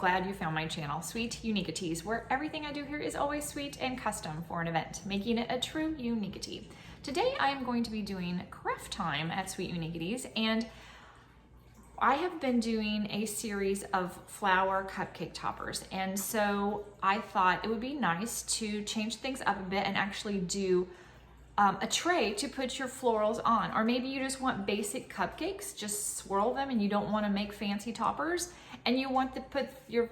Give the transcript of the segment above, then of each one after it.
glad you found my channel, Sweet Uniquities, where everything I do here is always sweet and custom for an event, making it a true uniquity. Today I am going to be doing craft time at Sweet Uniquities, and I have been doing a series of flower cupcake toppers, and so I thought it would be nice to change things up a bit and actually do a tray to put your florals on. Or maybe you just want basic cupcakes, just swirl them, and you don't want to make fancy toppers and you want to put your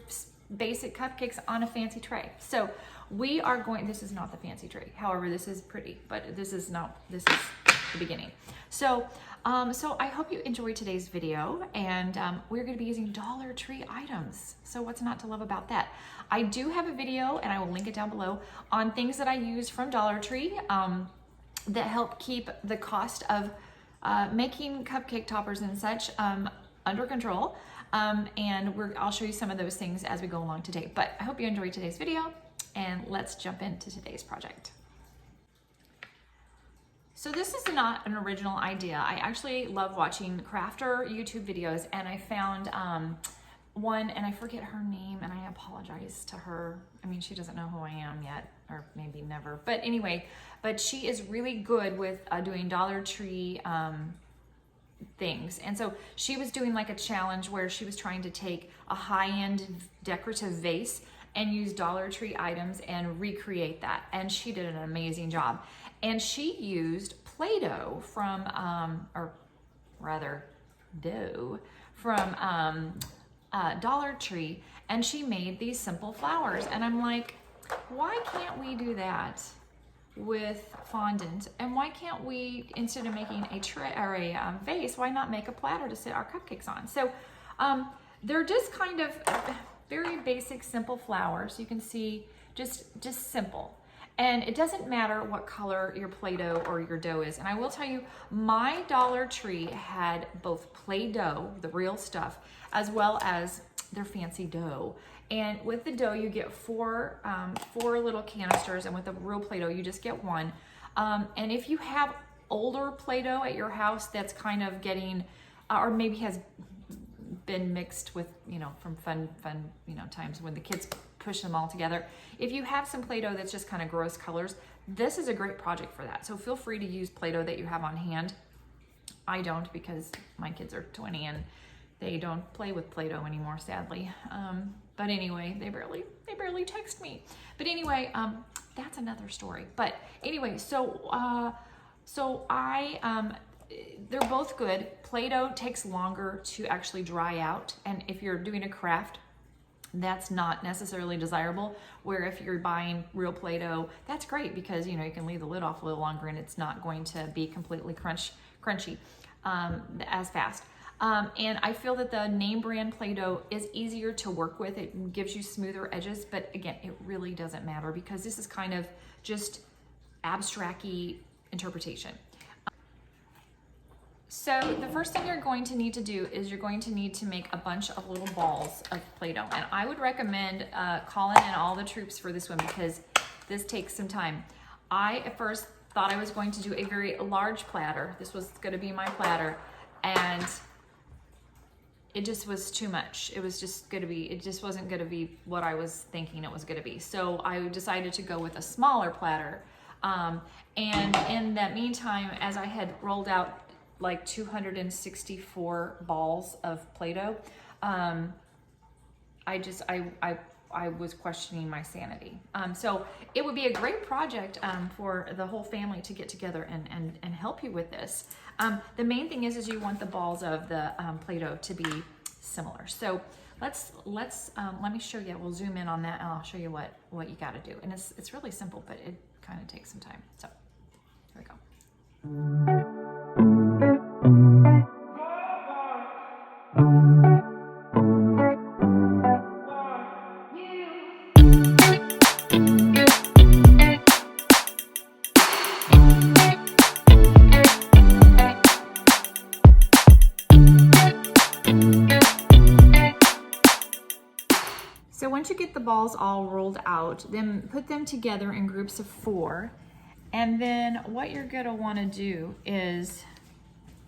basic cupcakes on a fancy tray. So we are going, this is not the fancy tray, however this is pretty, but this is the beginning. So I hope you enjoyed today's video, and we're going to be using Dollar Tree items. So what's not to love about that? I do have a video, and I will link it down below, on things that I use from Dollar Tree that help keep the cost of making cupcake toppers and such under control. And I'll show you some of those things as we go along today. But I hope you enjoyed today's video, and let's jump into today's project. So this is not an original idea. I actually love watching crafter YouTube videos, and I found one, and I forget her name, and I apologize to her. I mean, she doesn't know who I am yet, or maybe never. But anyway, she is really good with doing Dollar Tree things. And so she was doing like a challenge where she was trying to take a high-end decorative vase and use Dollar Tree items and recreate that. And she did an amazing job. And she used Play-Doh from, or rather dough from Dollar Tree, and she made these simple flowers. And I'm like, why can't we do that with fondant? And why can't we, instead of making a tray or a vase, why not make a platter to sit our cupcakes on? So they're just kind of very basic, simple flowers. You can see just simple. And it doesn't matter what color your Play-Doh or your dough is. And I will tell you, my Dollar Tree had both Play-Doh, the real stuff, as well as their fancy dough. And with the dough, you get four little canisters, and with the real Play-Doh, you just get one. And if you have older Play-Doh at your house that's kind of getting, or maybe has been mixed with, from fun, times when the kids push them all together. If you have some Play-Doh that's just kind of gross colors, this is a great project for that. So feel free to use Play-Doh that you have on hand. I don't, because my kids are 20 and they don't play with Play-Doh anymore, sadly. But anyway, they barely text me. But anyway, that's another story. But anyway, they're both good. Play-Doh takes longer to actually dry out, and if you're doing a craft, that's not necessarily desirable. Where if you're buying real Play-Doh, that's great, because you can leave the lid off a little longer and it's not going to be completely crunchy as fast. And I feel that the name brand Play-Doh is easier to work with. It gives you smoother edges, but again, it really doesn't matter, because this is kind of just abstract-y interpretation. So the first thing you're going to need to do is you're going to need to make a bunch of little balls of Play-Doh. And I would recommend calling in all the troops for this one, because this takes some time. I at first thought I was going to do a very large platter. This was going to be my platter, and it just was too much. It just wasn't going to be what I was thinking it was going to be. So I decided to go with a smaller platter. And in that meantime, as I had rolled out like 264 balls of Play-Doh, I was questioning my sanity. So it would be a great project for the whole family to get together and help you with this. The main thing is you want the balls of the Play-Doh to be similar. So let me show you. We'll zoom in on that, and I'll show you what you got to do. And it's really simple, but it kind of takes some time. So here we go. So once you get the balls all rolled out, then put them together in groups of 4. And then what you're gonna wanna do is,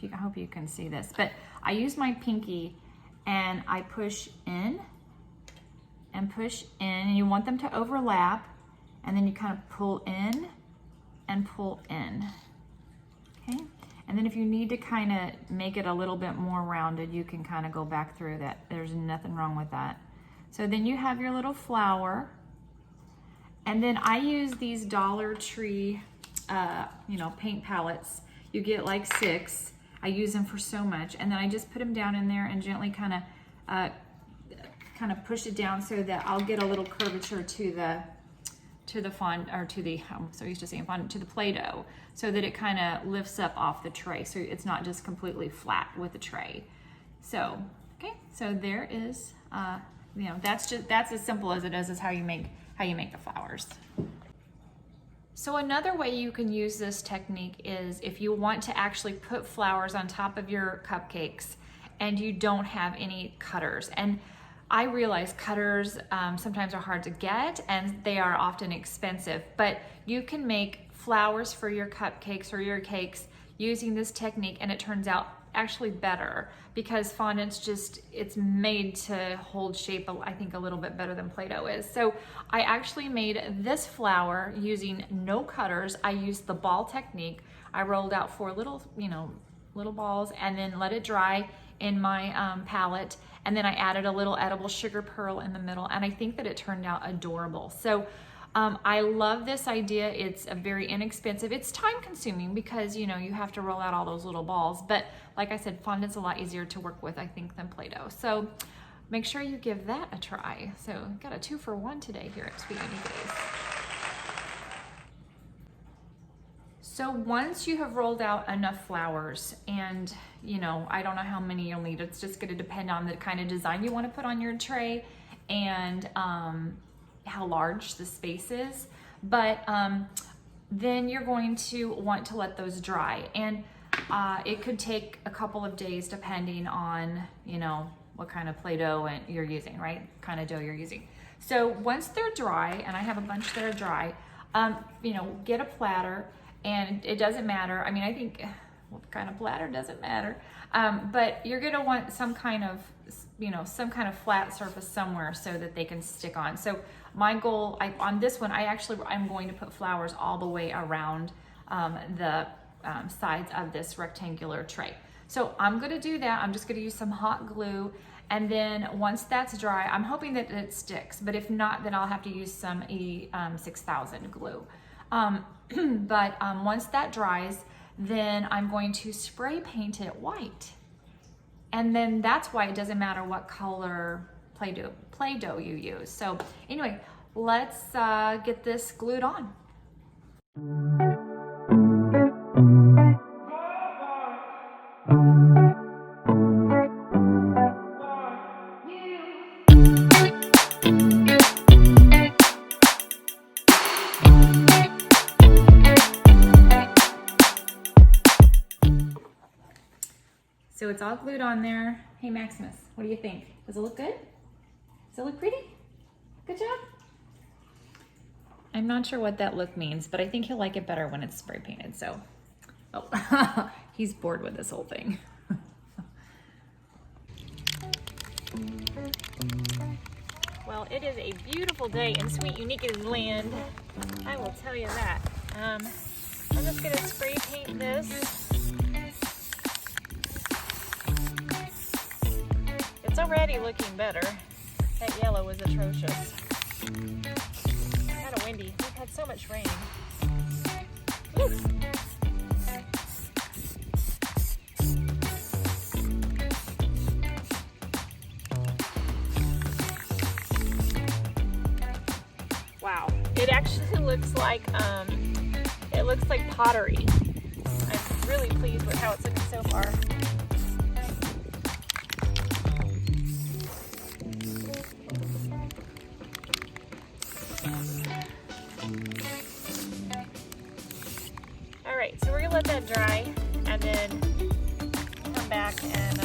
I hope you can see this, but I use my pinky and I push in and push in, and you want them to overlap, and then you kind of pull in and pull in, okay? And then if you need to kind of make it a little bit more rounded, you can kind of go back through that. There's nothing wrong with that. So then you have your little flower, and then I use these Dollar Tree, you know, paint palettes. You get like 6. I use them for so much, and then I just put them down in there and gently kind of push it down so that I'll get a little curvature to the fond, or to the, I'm so used to saying fondant, to the Play-Doh, so that it kind of lifts up off the tray, so it's not just completely flat with the tray. So, okay, so there is, you know, that's as simple as it is how you make the flowers. So another way you can use this technique is if you want to actually put flowers on top of your cupcakes and you don't have any cutters. And I realize cutters sometimes are hard to get and they are often expensive, but you can make flowers for your cupcakes or your cakes using this technique, and it turns out actually better because fondant's just, it's made to hold shape, I think, a little bit better than Play-Doh is. So I actually made this flower using no cutters. I used the ball technique. I rolled out 4 little, you know, little balls and then let it dry in my palette. And then I added a little edible sugar pearl in the middle, and I think that it turned out adorable. So I love this idea. It's a very inexpensive. It's time consuming because, you know, you have to roll out all those little balls. But like I said, fondant's a lot easier to work with, I think, than Play-Doh. So make sure you give that a try. So got a 2-for-1 today here at Sweet Uni Days. So once you have rolled out enough flowers, and you know, I don't know how many you'll need. It's just going to depend on the kind of design you want to put on your tray and how large the space is. But then you're going to want to let those dry, and it could take a couple of days depending on, you know, what kind of Play-Doh you're using, right? Kind of dough you're using. So once they're dry, and I have a bunch that are dry, you know, get a platter. And it doesn't matter. I mean, I think what kind of platter doesn't matter. But you're gonna want some kind of, you know, some kind of flat surface somewhere so that they can stick on. So my goal, on this one, I'm going to put flowers all the way around the sides of this rectangular tray. So I'm gonna do that. I'm just gonna use some hot glue. And then once that's dry, I'm hoping that it sticks. But if not, then I'll have to use some E6000 glue. But once that dries, then I'm going to spray paint it white. And then that's why it doesn't matter what color Play-Doh you use. So anyway, let's get this glued on. So it's all glued on there. Hey Maximus, what do you think? Does it look good? Does it look pretty? Good job. I'm not sure what that look means, but I think he'll like it better when it's spray painted. So, oh, he's bored with this whole thing. Well, it is a beautiful day in Sweet Unique's land. I will tell you that. I'm just gonna spray paint this. It's already looking better. That yellow was atrocious. Kind of windy. We've had so much rain. Woo. Wow. It actually looks like pottery. I'm really pleased with how it's looking so far. Alright, so we're going to let that dry and then come back and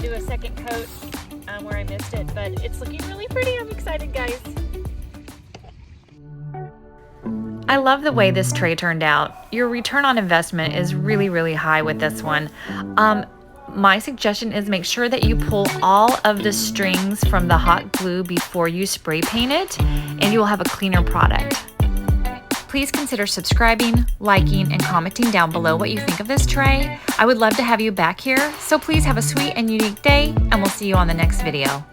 do a second coat where I missed it, but it's looking really pretty. I'm excited, guys. I love the way this tray turned out. Your return on investment is really, really high with this one. my suggestion is make sure that you pull all of the strings from the hot glue before you spray paint it, and you will have a cleaner product. Please consider subscribing, liking, and commenting down below what you think of this tray. I would love to have you back here, so please have a sweet and unique day, and we'll see you on the next video.